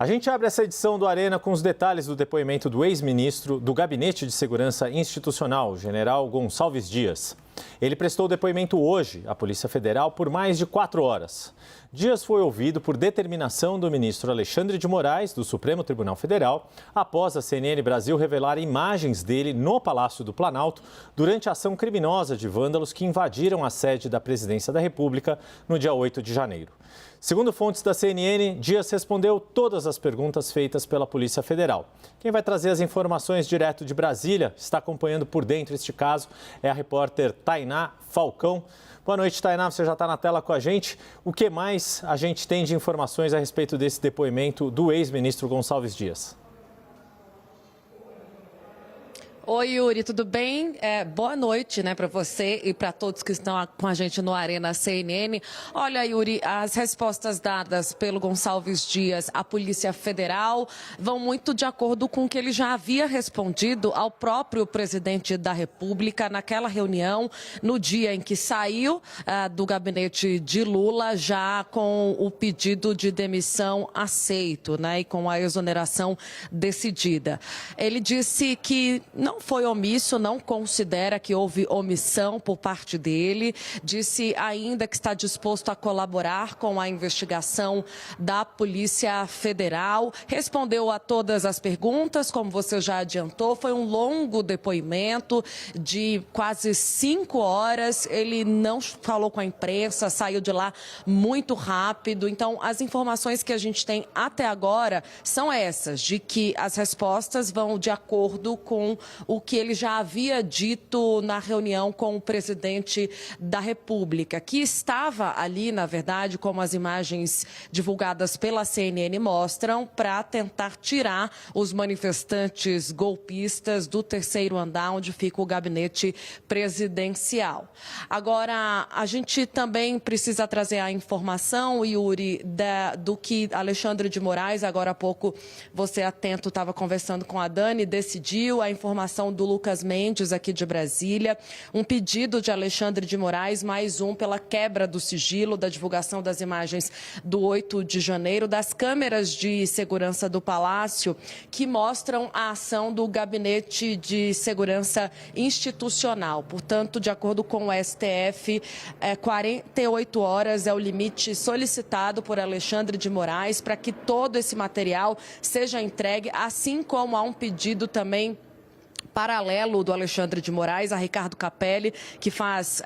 A gente abre essa edição do Arena com os detalhes do depoimento do ex-ministro do Gabinete de Segurança Institucional, general Gonçalves Dias. Ele prestou depoimento hoje à Polícia Federal por mais de 4 horas. Dias foi ouvido por determinação do ministro Alexandre de Moraes, do Supremo Tribunal Federal, após a CNN Brasil revelar imagens dele no Palácio do Planalto durante a ação criminosa de vândalos que invadiram a sede da Presidência da República no dia 8 de janeiro. Segundo fontes da CNN, Dias respondeu todas as perguntas feitas pela Polícia Federal. Quem vai trazer as informações direto de Brasília, está acompanhando por dentro este caso, é a repórter Tainá Falcão. Boa noite, Tainá, você já está na tela com a gente. O que mais a gente tem de informações a respeito desse depoimento do ex-ministro Gonçalves Dias? Oi, Yuri, tudo bem? Boa noite, para você e para todos que estão com a gente no Arena CNN. Olha, Yuri, as respostas dadas pelo Gonçalves Dias à Polícia Federal vão muito de acordo com o que ele já havia respondido ao próprio presidente da República naquela reunião, no dia em que saiu do gabinete de Lula, já com o pedido de demissão aceito, e com a exoneração decidida. Ele disse que não foi omisso, não considera que houve omissão por parte dele. Disse ainda que está disposto a colaborar com a investigação da Polícia Federal. Respondeu a todas as perguntas, como você já adiantou. Foi um longo depoimento de quase 5 horas. Ele não falou com a imprensa, saiu de lá muito rápido. Então, as informações que a gente tem até agora são essas, de que as respostas vão de acordo com o que ele já havia dito na reunião com o presidente da República, que estava ali, na verdade, como as imagens divulgadas pela CNN mostram, para tentar tirar os manifestantes golpistas do terceiro andar, onde fica o gabinete presidencial. Agora, a gente também precisa trazer a informação, Yuri, do que Alexandre de Moraes, agora há pouco você atento estava conversando com a Dani, decidiu a informação do Lucas Mendes, aqui de Brasília, um pedido de Alexandre de Moraes, mais um pela quebra do sigilo da divulgação das imagens do 8 de janeiro, das câmeras de segurança do Palácio, que mostram a ação do Gabinete de Segurança Institucional. Portanto, de acordo com o STF, 48 horas é o limite solicitado por Alexandre de Moraes para que todo esse material seja entregue, assim como há um pedido também paralelo do Alexandre de Moraes, a Ricardo Capelli, que faz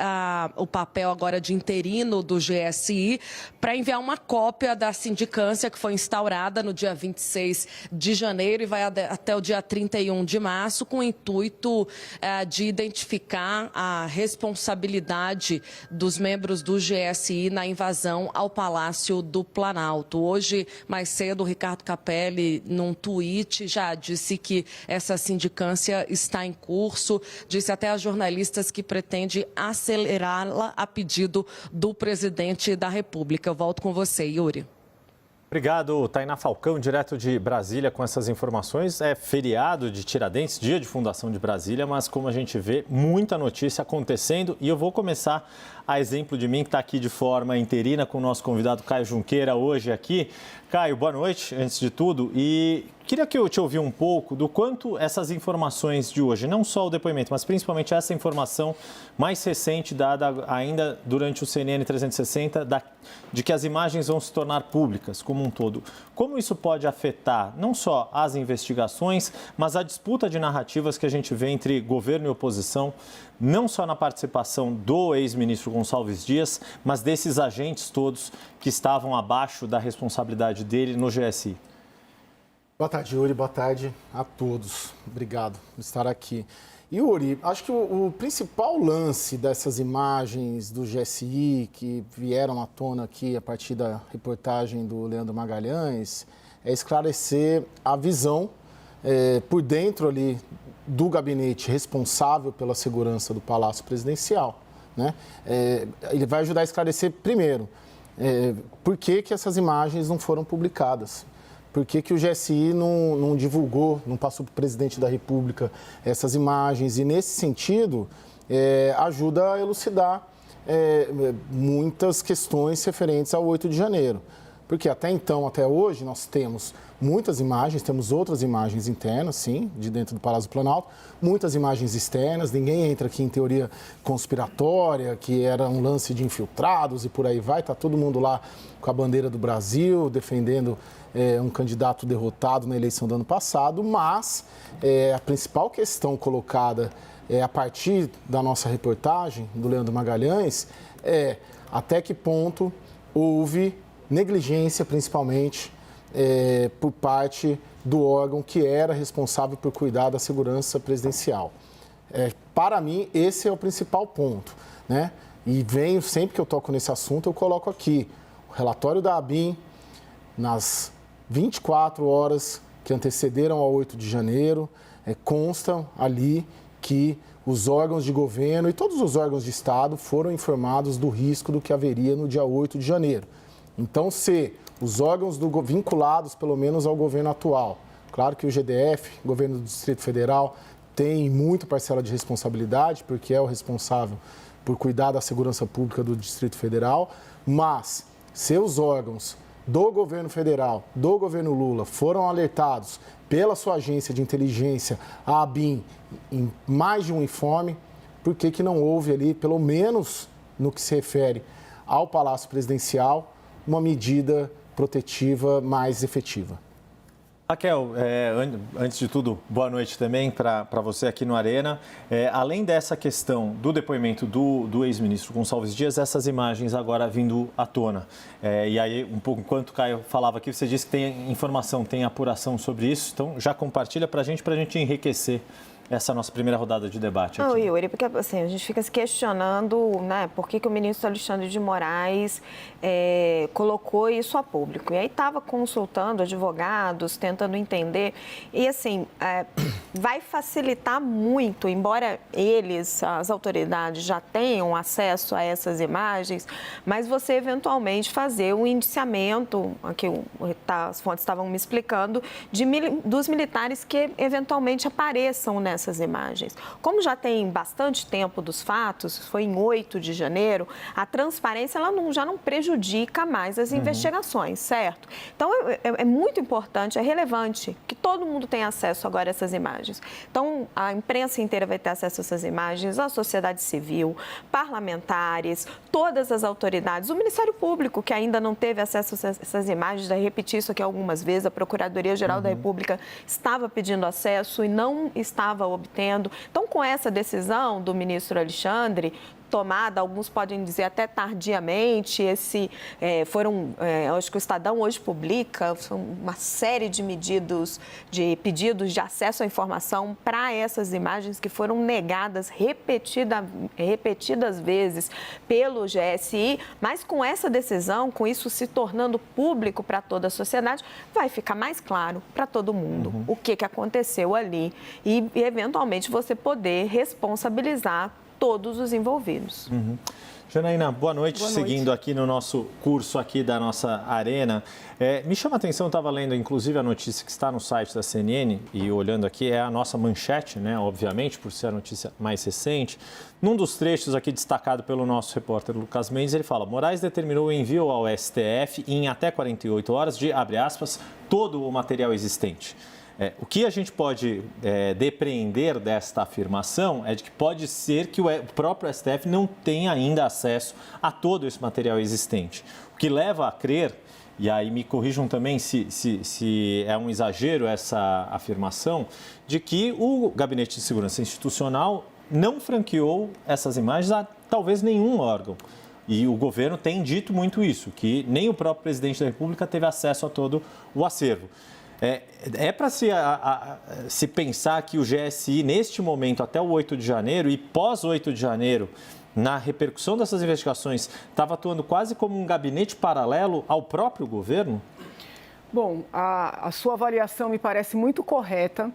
o papel agora de interino do GSI, para enviar uma cópia da sindicância que foi instaurada no dia 26 de janeiro e vai até o dia 31 de março, com o intuito de identificar a responsabilidade dos membros do GSI na invasão ao Palácio do Planalto. Hoje, mais cedo, o Ricardo Capelli, num tweet, já disse que essa sindicância está em curso, disse até a jornalistas que pretende acelerá-la a pedido do presidente da República. Eu volto com você, Yuri. Obrigado, Tainá Falcão, direto de Brasília com essas informações. É feriado de Tiradentes, dia de fundação de Brasília, mas como a gente vê, muita notícia acontecendo. E eu vou começar a exemplo de mim, que está aqui de forma interina com o nosso convidado Caio Junqueira hoje aqui. Caio, boa noite, antes de tudo. E queria que eu te ouvisse um pouco do quanto essas informações de hoje, não só o depoimento, mas principalmente essa informação mais recente dada ainda durante o CNN 360, de que as imagens vão se tornar públicas como um todo. Como isso pode afetar não só as investigações, mas a disputa de narrativas que a gente vê entre governo e oposição, não só na participação do ex-ministro Gonçalves Dias, mas desses agentes todos que estavam abaixo da responsabilidade dele no GSI. Boa tarde, Yuri. Boa tarde a todos. Obrigado por estar aqui. Yuri, acho que o principal lance dessas imagens do GSI que vieram à tona aqui a partir da reportagem do Leandro Magalhães é esclarecer a visão por dentro ali do gabinete responsável pela segurança do Palácio Presidencial. Ele vai ajudar a esclarecer, primeiro, por que essas imagens não foram publicadas. Por que o GSI não divulgou, não passou para o presidente da República essas imagens? E, nesse sentido, ajuda a elucidar muitas questões referentes ao 8 de janeiro. Porque até então, até hoje, nós temos muitas imagens, temos outras imagens internas, sim, de dentro do Palácio do Planalto, muitas imagens externas, ninguém entra aqui em teoria conspiratória, que era um lance de infiltrados e por aí vai, está todo mundo lá com a bandeira do Brasil, defendendo um candidato derrotado na eleição do ano passado, mas a principal questão colocada a partir da nossa reportagem, do Leandro Magalhães, até que ponto houve negligência, principalmente, por parte do órgão que era responsável por cuidar da segurança presidencial. Para mim, esse é o principal ponto, né? E venho, sempre que eu toco nesse assunto, eu coloco aqui o relatório da ABIN, nas 24 horas que antecederam ao 8 de janeiro, constam ali que os órgãos de governo e todos os órgãos de Estado foram informados do risco do que haveria no dia 8 de janeiro. Então, se os órgãos vinculados, pelo menos, ao governo atual, claro que o GDF, governo do Distrito Federal, tem muita parcela de responsabilidade, porque é o responsável por cuidar da segurança pública do Distrito Federal, mas se os órgãos do governo federal, do governo Lula, foram alertados pela sua agência de inteligência, a ABIN, em mais de um informe, por que não houve ali, pelo menos no que se refere ao Palácio Presidencial, uma medida protetiva mais efetiva? Raquel, antes de tudo, boa noite também para você aqui no Arena. Além dessa questão do depoimento do ex-ministro Gonçalves Dias, essas imagens agora vindo à tona. E aí, um pouco enquanto o Caio falava aqui, você disse que tem informação, tem apuração sobre isso, então já compartilha para a gente enriquecer essa nossa primeira rodada de debate aqui. Não, Yuri, porque assim, a gente fica se questionando, né, por que o ministro Alexandre de Moraes colocou isso a público. E aí estava consultando advogados, tentando entender. E assim, vai facilitar muito, embora eles, as autoridades, já tenham acesso a essas imagens, mas você eventualmente fazer um indiciamento, aqui as fontes estavam me explicando, dos militares que eventualmente apareçam nessas imagens. Como já tem bastante tempo dos fatos, foi em 8 de janeiro, a transparência ela já não prejudica mais as investigações, certo? Então, é muito importante, é relevante que todo mundo tenha acesso agora a essas imagens. Então, a imprensa inteira vai ter acesso a essas imagens, a sociedade civil, parlamentares, todas as autoridades, o Ministério Público, que ainda não teve acesso a essas imagens, já repeti isso aqui algumas vezes, a Procuradoria-Geral da República estava pedindo acesso e não estava obtendo. Então, com essa decisão do ministro Alexandre, tomada, alguns podem dizer até tardiamente, acho que o Estadão hoje publica uma série de pedidos de acesso à informação para essas imagens que foram negadas repetidas vezes pelo GSI, mas com essa decisão, com isso se tornando público para toda a sociedade, vai ficar mais claro para todo mundo o que aconteceu ali e, eventualmente, você poder responsabilizar todos os envolvidos. Janaína, boa noite. Seguindo aqui no nosso curso aqui da nossa Arena. Me chama a atenção, eu estava lendo inclusive a notícia que está no site da CNN e olhando aqui é a nossa manchete, né? Obviamente, por ser a notícia mais recente. Num dos trechos aqui destacado pelo nosso repórter Lucas Mendes, ele fala: Moraes determinou o envio ao STF em até 48 horas de, abre aspas, todo o material existente. O que a gente pode depreender desta afirmação é de que pode ser que o próprio STF não tenha ainda acesso a todo esse material existente. O que leva a crer, e aí me corrijam também se é um exagero essa afirmação, de que o Gabinete de Segurança Institucional não franqueou essas imagens a talvez nenhum órgão. E o governo tem dito muito isso, que nem o próprio presidente da República teve acesso a todo o acervo. Para se pensar que o GSI, neste momento, até o 8 de janeiro e pós 8 de janeiro, na repercussão dessas investigações, estava atuando quase como um gabinete paralelo ao próprio governo? Bom, a sua avaliação me parece muito correta.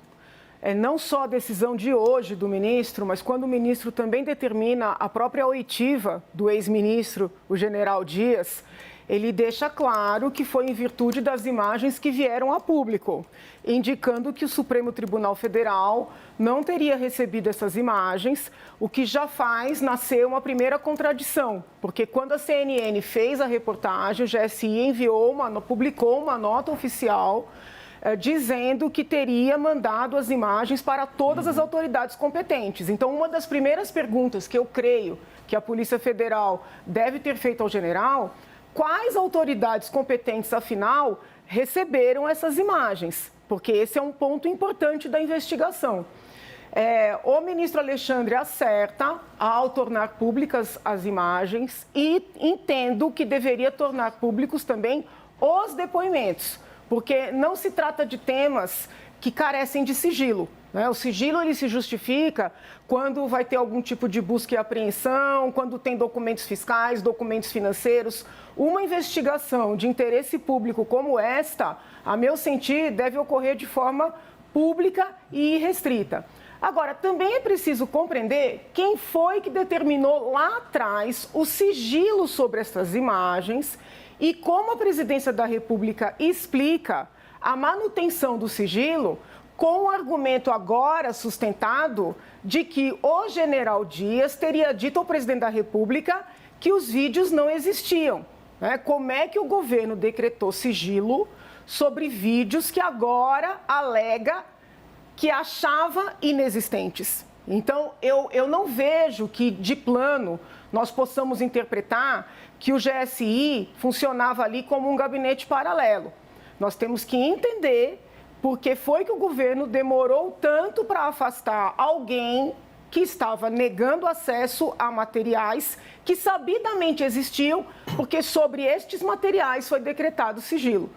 Não só a decisão de hoje do ministro, mas quando o ministro também determina a própria oitiva do ex-ministro, o general Dias, ele deixa claro que foi em virtude das imagens que vieram a público, indicando que o Supremo Tribunal Federal não teria recebido essas imagens, o que já faz nascer uma primeira contradição, porque quando a CNN fez a reportagem, o GSI publicou uma nota oficial dizendo que teria mandado as imagens para todas as autoridades competentes. Então, uma das primeiras perguntas que eu creio que a Polícia Federal deve ter feito ao general: quais autoridades competentes, afinal, receberam essas imagens? Porque esse é um ponto importante da investigação. O ministro Alexandre acerta ao tornar públicas as imagens e entendo que deveria tornar públicos também os depoimentos, porque não se trata de temas que carecem de sigilo. O sigilo ele se justifica quando vai ter algum tipo de busca e apreensão, quando tem documentos fiscais, documentos financeiros. Uma investigação de interesse público como esta, a meu sentir, deve ocorrer de forma pública e irrestrita. Agora, também é preciso compreender quem foi que determinou lá atrás o sigilo sobre essas imagens e como a Presidência da República explica a manutenção do sigilo com o argumento agora sustentado de que o general Dias teria dito ao presidente da República que os vídeos não existiam. Como é que o governo decretou sigilo sobre vídeos que agora alega que achava inexistentes? Então, eu não vejo que, de plano, nós possamos interpretar que o GSI funcionava ali como um gabinete paralelo. Nós temos que entender por que foi que o governo demorou tanto para afastar alguém que estava negando acesso a materiais que sabidamente existiam, porque sobre estes materiais foi decretado sigilo.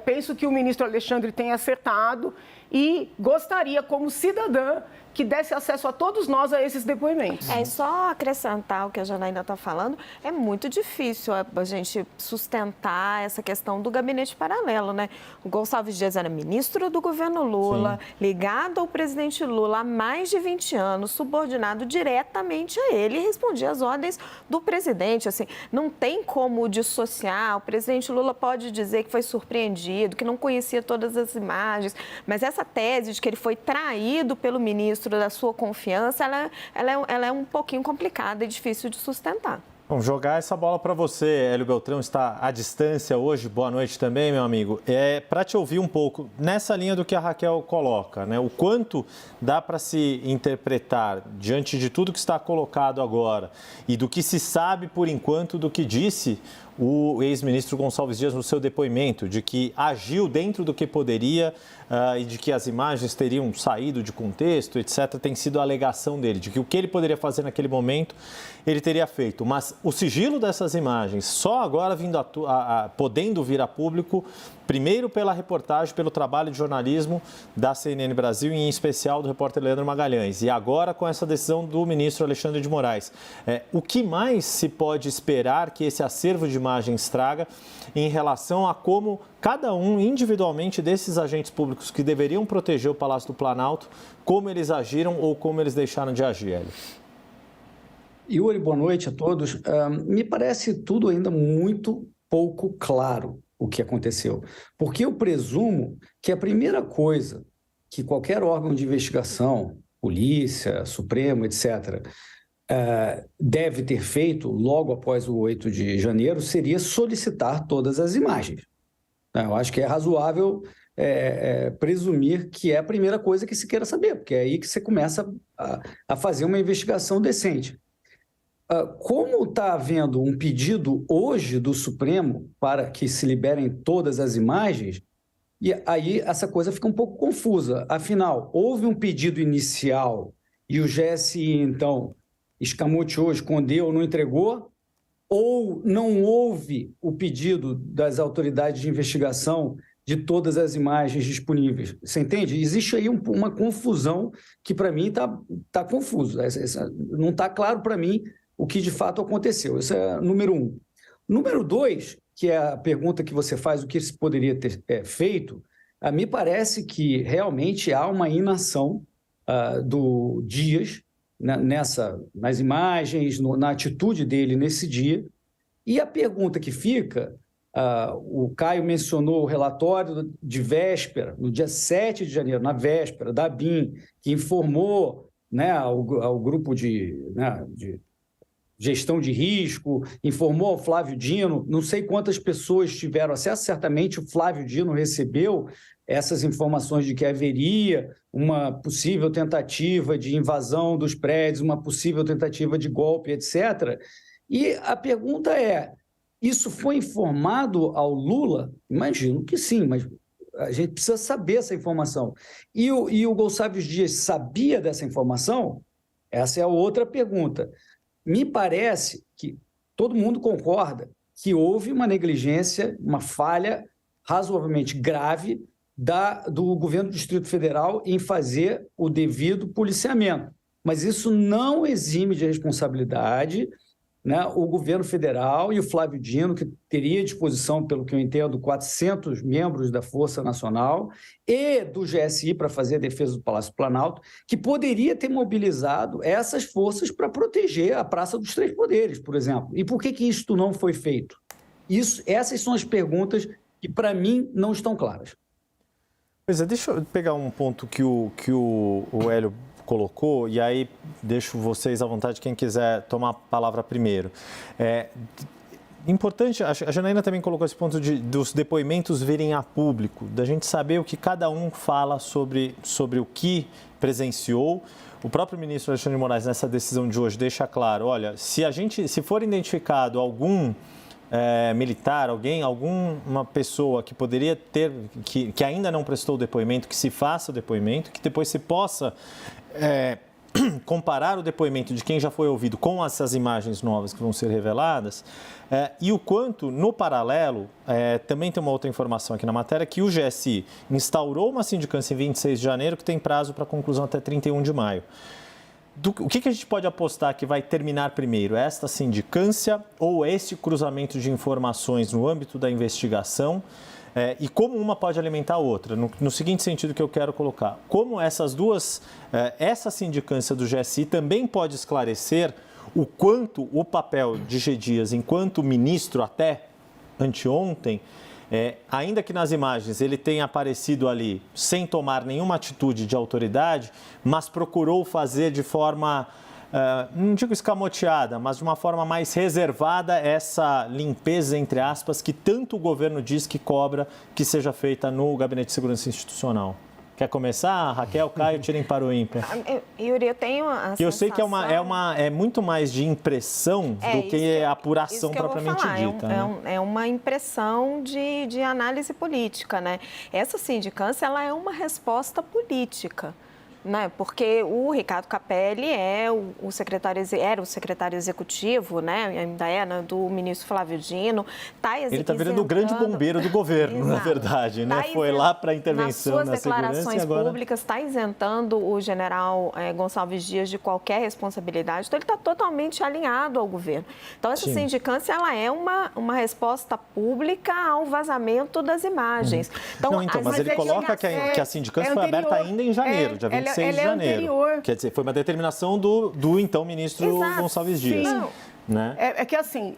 Penso que o ministro Alexandre tem acertado e gostaria, como cidadã, que desse acesso a todos nós a esses depoimentos. Só acrescentar o que a Janaína está falando, é muito difícil a gente sustentar essa questão do gabinete paralelo, né? O Gonçalves Dias era ministro do governo Lula, sim, ligado ao presidente Lula há mais de 20 anos, subordinado diretamente a ele e respondia às ordens do presidente. Assim, não tem como dissociar. O presidente Lula pode dizer que foi surpreendido, que não conhecia todas as imagens, mas essa tese de que ele foi traído pelo ministro da sua confiança, ela é um pouquinho complicada e difícil de sustentar. Vamos jogar essa bola para você. Hélio Beltrão está à distância hoje. Boa noite também, meu amigo. Para te ouvir um pouco, nessa linha do que a Raquel coloca, né? O quanto dá para se interpretar, diante de tudo que está colocado agora e do que se sabe, por enquanto, do que disse o ex-ministro Gonçalves Dias no seu depoimento, de que agiu dentro do que poderia e de que as imagens teriam saído de contexto, etc., tem sido a alegação dele, de que o que ele poderia fazer naquele momento, ele teria feito. Mas o sigilo dessas imagens, só agora podendo vir a público, primeiro pela reportagem, pelo trabalho de jornalismo da CNN Brasil, e em especial do repórter Leandro Magalhães, e agora com essa decisão do ministro Alexandre de Moraes. O que mais se pode esperar que esse acervo de imagens traga em relação a como cada um individualmente desses agentes públicos que deveriam proteger o Palácio do Planalto, como eles agiram ou como eles deixaram de agir, Hélio? Yuri, boa noite a todos. Me parece tudo ainda muito pouco claro o que aconteceu, porque eu presumo que a primeira coisa que qualquer órgão de investigação, polícia, Supremo, etc., deve ter feito logo após o 8 de janeiro seria solicitar todas as imagens. Eu acho que é razoável presumir que é a primeira coisa que se queira saber, porque é aí que você começa a fazer uma investigação decente. Como está havendo um pedido hoje do Supremo para que se liberem todas as imagens, e aí essa coisa fica um pouco confusa. Afinal, houve um pedido inicial e o GSI, então, escamoteou, escondeu, não entregou? Ou não houve o pedido das autoridades de investigação de todas as imagens disponíveis? Você entende? Existe aí uma confusão que, para mim, está confuso. Não está claro para mim o que de fato aconteceu. Esse é número 1. Número 2, que é a pergunta que você faz, o que se poderia ter feito, me parece que realmente há uma inação do Dias nas imagens, na atitude dele nesse dia. E a pergunta que fica O Caio mencionou o relatório de véspera, no dia 7 de janeiro, na véspera, da ABIN, que informou, né, ao grupo de gestão de risco, informou ao Flávio Dino, não sei quantas pessoas tiveram acesso, certamente o Flávio Dino recebeu essas informações de que haveria uma possível tentativa de invasão dos prédios, uma possível tentativa de golpe, etc. E a pergunta é, isso foi informado ao Lula? Imagino que sim, mas a gente precisa saber essa informação. E o Gonçalves Dias sabia dessa informação? Essa é a outra pergunta. Me parece que todo mundo concorda que houve uma negligência, uma falha razoavelmente grave do governo do Distrito Federal em fazer o devido policiamento. Mas isso não exime de responsabilidade, né, o governo federal e o Flávio Dino, que teria à disposição, pelo que eu entendo, 400 membros da Força Nacional e do GSI para fazer a defesa do Palácio Planalto, que poderia ter mobilizado essas forças para proteger a Praça dos Três Poderes, por exemplo. E por que isso não foi feito? Essas são as perguntas que, para mim, não estão claras. Pois é, deixa eu pegar um ponto que o Hélio colocou, e aí deixo vocês à vontade, quem quiser tomar a palavra primeiro. Importante, a Janaína também colocou esse ponto dos depoimentos virem a público, da gente saber o que cada um fala sobre o que presenciou. O próprio ministro Alexandre de Moraes, nessa decisão de hoje, deixa claro, olha, se for identificado algum militar, alguma pessoa que poderia ter, que ainda não prestou o depoimento, que se faça o depoimento, que depois se possa comparar o depoimento de quem já foi ouvido com essas imagens novas que vão ser reveladas, e o quanto, no paralelo, também tem uma outra informação aqui na matéria, que o GSI instaurou uma sindicância em 26 de janeiro, que tem prazo para conclusão até 31 de maio. O que a gente pode apostar que vai terminar primeiro? Esta sindicância ou esse cruzamento de informações no âmbito da investigação? E como uma pode alimentar a outra? No seguinte sentido que eu quero colocar. Como essas duas, essa sindicância do GSI também pode esclarecer o quanto o papel de G. Dias, enquanto ministro até anteontem, ainda que nas imagens ele tenha aparecido ali sem tomar nenhuma atitude de autoridade, mas procurou fazer de forma, não digo escamoteada, mas de uma forma mais reservada essa limpeza, entre aspas, que tanto o governo diz que cobra que seja feita no Gabinete de Segurança Institucional. Quer começar? Raquel, Caio, tirem para o ímpar. Yuri, eu tenho a sensação... Eu sei que é muito mais de impressão do que apuração propriamente dita. É uma impressão de análise política, né? Essa sindicância, ela é uma resposta política, né? Porque o Ricardo Capelli era o secretário executivo, né? Ainda né? Do ministro Flávio Dino. Ele está virando o grande bombeiro do governo, na verdade, né? Foi lá para a intervenção na segurança. Nas suas declarações públicas, está isentando o general Gonçalves Dias de qualquer responsabilidade. Então, ele está totalmente alinhado ao governo. Então, essa sindicância, ela é uma resposta pública ao vazamento das imagens. Mas ele coloca que a sindicância foi aberta ainda em janeiro, dia 26 de janeiro. Anterior. Quer dizer, foi uma determinação do então ministro Gonçalves Dias. Né? É que assim,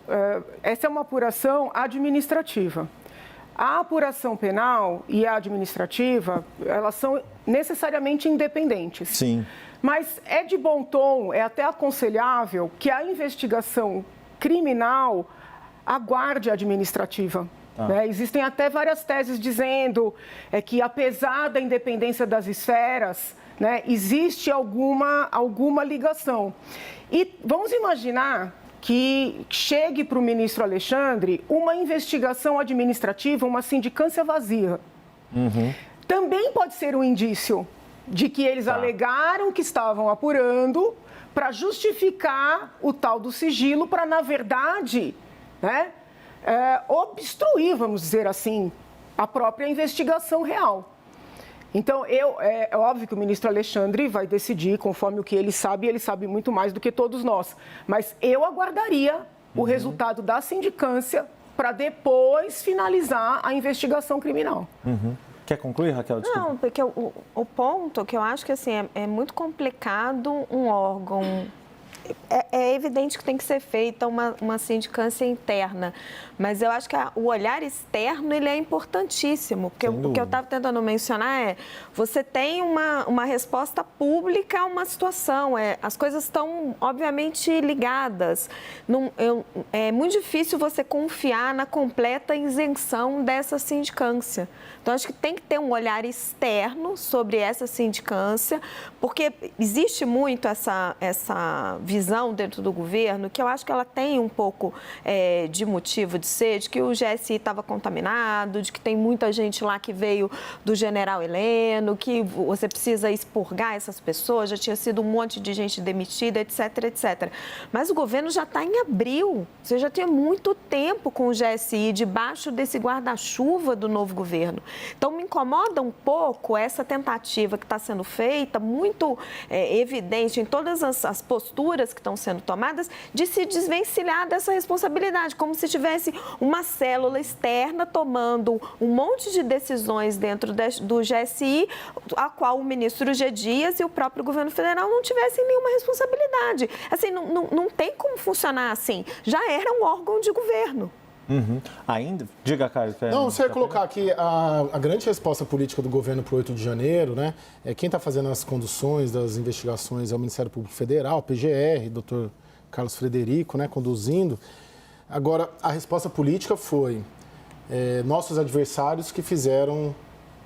essa é uma apuração administrativa. A apuração penal e a administrativa, elas são necessariamente independentes. Sim. Mas é de bom tom, é até aconselhável que a investigação criminal aguarde a administrativa. Né? Existem até várias teses dizendo que, apesar da independência das esferas, né, existe alguma ligação. E vamos imaginar que chegue para o ministro Alexandre uma investigação administrativa, uma sindicância vazia. Também pode ser um indício de que eles alegaram que estavam apurando para justificar o tal do sigilo, para, na verdade, né, obstruir, vamos dizer assim, a própria investigação real. Então, é óbvio que o ministro Alexandre vai decidir conforme o que ele sabe muito mais do que todos nós. Mas eu aguardaria o resultado da sindicância para depois finalizar a investigação criminal. Quer concluir, Raquel? Desculpa. Não, porque o ponto que eu acho que assim, é muito complicado um órgão é evidente que tem que ser feita uma sindicância interna, mas eu acho que o olhar externo ele é importantíssimo, porque o que eu estava tentando mencionar é, você tem uma resposta pública a uma situação, as coisas estão obviamente ligadas, é muito difícil você confiar na completa isenção dessa sindicância. Então, acho que tem que ter um olhar externo sobre essa sindicância, porque existe muito essa visão dentro do governo, que eu acho que ela tem um pouco de motivo de ser, de que o GSI estava contaminado, de que tem muita gente lá que veio do general Heleno, que você precisa expurgar essas pessoas, já tinha sido um monte de gente demitida, etc, etc. Mas o governo já está em abril, você já tinha muito tempo com o GSI debaixo desse guarda-chuva do novo governo. Então, me incomoda um pouco essa tentativa que está sendo feita, muito evidente em todas as posturas que estão sendo tomadas, de se desvencilhar dessa responsabilidade, como se tivesse uma célula externa tomando um monte de decisões dentro do GSI, a qual o ministro G. Dias e o próprio governo federal não tivessem nenhuma responsabilidade. Assim, não tem como funcionar assim. Já era um órgão de governo. Ainda? Diga, Carlos. Não, você ia colocar aqui a grande resposta política do governo para o 8 de janeiro, né? Quem está fazendo as conduções das investigações é o Ministério Público Federal, PGR, doutor Carlos Frederico, né, conduzindo. Agora, a resposta política foi nossos adversários que fizeram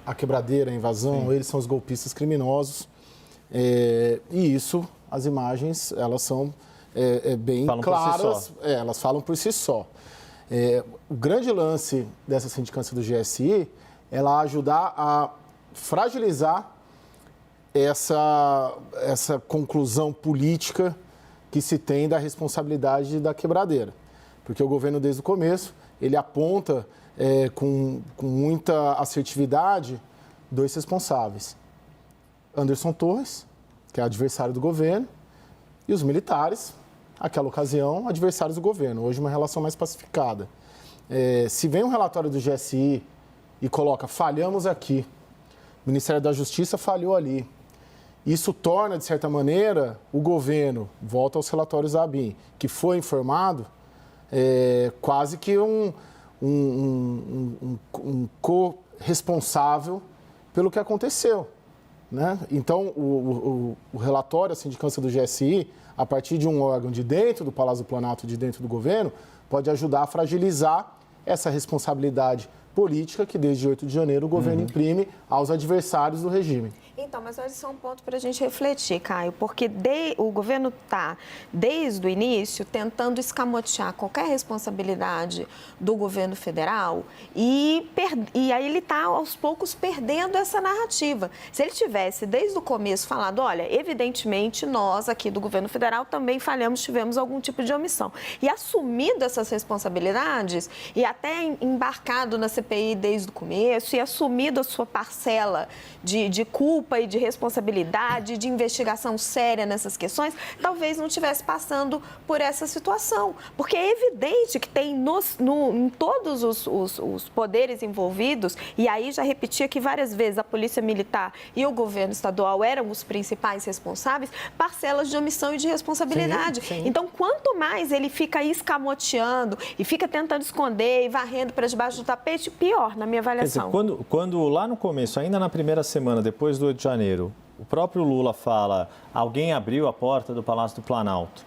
a quebradeira, a invasão, eles são os golpistas criminosos. E isso, as imagens, elas são bem claras, elas falam por si só. O grande lance dessa sindicância do GSI é ela ajudar a fragilizar essa conclusão política que se tem da responsabilidade da quebradeira. Porque o governo, desde o começo, ele aponta com muita assertividade 2 responsáveis. Anderson Torres, que é adversário do governo, e os militares, naquela ocasião, adversários do governo. Hoje, uma relação mais pacificada. Se vem um relatório do GSI e coloca, falhamos aqui, o Ministério da Justiça falhou ali, isso torna, de certa maneira, o governo, volta aos relatórios da ABIN, que foi informado, quase que um corresponsável pelo que aconteceu, né? Então, o relatório, a sindicância do GSI, a partir de um órgão de dentro do Palácio do Planalto, de dentro do governo, pode ajudar a fragilizar essa responsabilidade política que, desde 8 de janeiro, o governo imprime aos adversários do regime. Então, mas esse é um ponto para a gente refletir, Caio, porque o governo está, desde o início, tentando escamotear qualquer responsabilidade do governo federal e aí ele está, aos poucos, perdendo essa narrativa. Se ele tivesse, desde o começo, falado, olha, evidentemente, nós aqui do governo federal também falhamos, tivemos algum tipo de omissão. E assumido essas responsabilidades e até embarcado na CPI desde o começo e assumido a sua parcela de culpa e de responsabilidade, de investigação séria nessas questões, talvez não estivesse passando por essa situação. Porque é evidente que tem em todos os poderes envolvidos, e aí já repeti aqui várias vezes, a Polícia Militar e o governo estadual eram os principais responsáveis, parcelas de omissão e de responsabilidade. Sim. Então, quanto mais ele fica escamoteando e fica tentando esconder e varrendo para debaixo do tapete, pior, na minha avaliação. Quer dizer, quando lá no começo, ainda na primeira semana, depois do 8 de janeiro, o próprio Lula fala, alguém abriu a porta do Palácio do Planalto,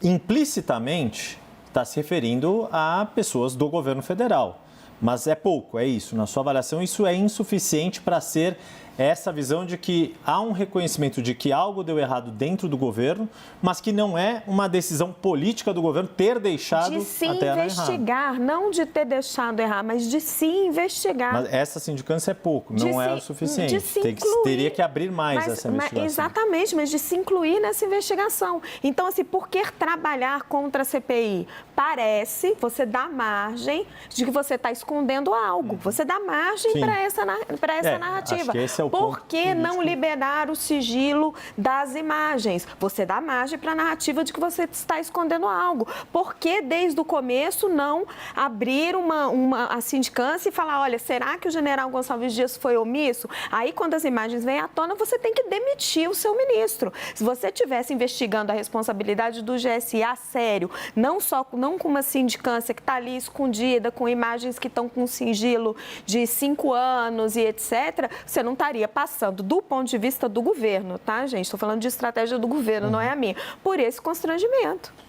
implicitamente está se referindo a pessoas do governo federal. Mas é pouco, é isso. Na sua avaliação, isso é insuficiente para ser essa visão de que há um reconhecimento de que algo deu errado dentro do governo, mas que não é uma decisão política do governo ter deixado de se a terra investigar, errada. Não de ter deixado errar, mas de se investigar. Mas essa sindicância é pouco, não é o suficiente. Teria que abrir mais essa investigação. Exatamente, mas de se incluir nessa investigação. Então, assim, por que trabalhar contra a CPI? parece, você dá margem de que você está escondendo algo. Você dá margem para essa narrativa. Acho que esse é o Por que ponto não liberar o sigilo das imagens? Você dá margem para a narrativa de que você está escondendo algo. Por que, desde o começo, não abrir a sindicância e falar, olha, será que o general Gonçalves Dias foi omisso? Aí, quando as imagens vêm à tona, você tem que demitir o seu ministro. Se você estivesse investigando a responsabilidade do GSI a sério, não com uma sindicância que está ali escondida, com imagens que estão com sigilo de 5 anos e etc., você não estaria passando, do ponto de vista do governo, tá, gente? Estou falando de estratégia do governo, não é a minha, por esse constrangimento.